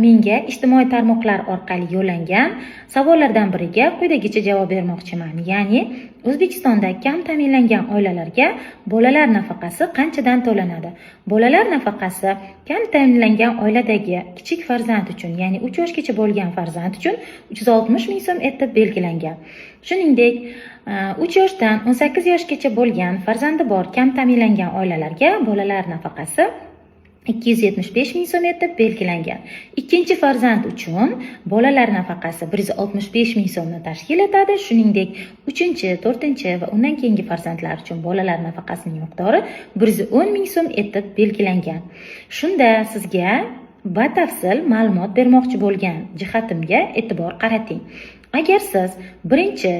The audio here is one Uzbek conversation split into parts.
menga ijtimoiy tarmoqlar orqali yo'llangan savollardan biriga quyidagicha javob bermoqchiman. Ya'ni O'zbekistonda kam ta'minlangan oilalarga bolalar nafaqasi qanchadan to'lanadi? Bolalar nafaqasi kam ta'minlangan oiladagi kichik farzand uchun, ya'ni 3 yoshgacha bo'lgan farzand uchun 360 ming so'm etib belgilangan. Shuningdek, 3 yoshdan 18 yoshgacha bo'lgan farzandi bor kam ta'minlangan oilalarga bolalar nafaqasi 275 ming so'm etib belgilangan. Ikkinchi farzand uchun bolalar nafaqasi 165 ming so'mni tashkil etadi. Shuningdek, 3, 4 va undan keyingi farzandlar uchun bolalar nafaqasining miqdori 110 ming so'm etib belgilangan. Shunda sizga batafsil ma'lumot bermoqchi bo'lgan jihatimga e'tibor qarating. Agar siz birinchi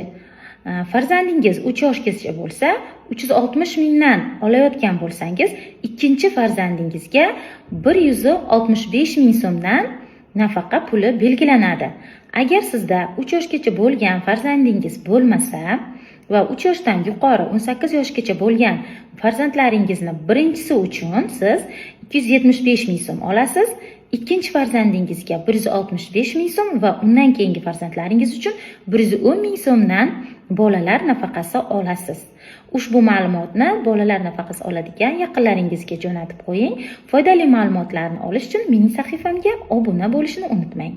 farzandingiz 3 yoshgacha bo'lsa, 360 mingdan olayotgan bo'lsangiz, ikkinchi farzandingizga 165 ming so'mdan nafaqa puli belgilanadi. Agar sizda 3 yoshgacha bo'lgan farzandingiz bo'lmasa va 3 yoshdan yuqori 18 yoshgacha bo'lgan farzandlaringizni birinchisi uchun siz 275 ming so'm olasiz. Ikkinchi farzandingizga 165 ming so'm va undan keyingi farzandlaringiz uchun 110 ming so'mdan bolalar nafaqasi olasiz. Ushbu ma'lumotni bolalar nafaqasi oladigan yaqinlaringizga jo'natib qo'ying. Foydali ma'lumotlarni olish uchun mening sahifamga obuna bo'lishni unutmang.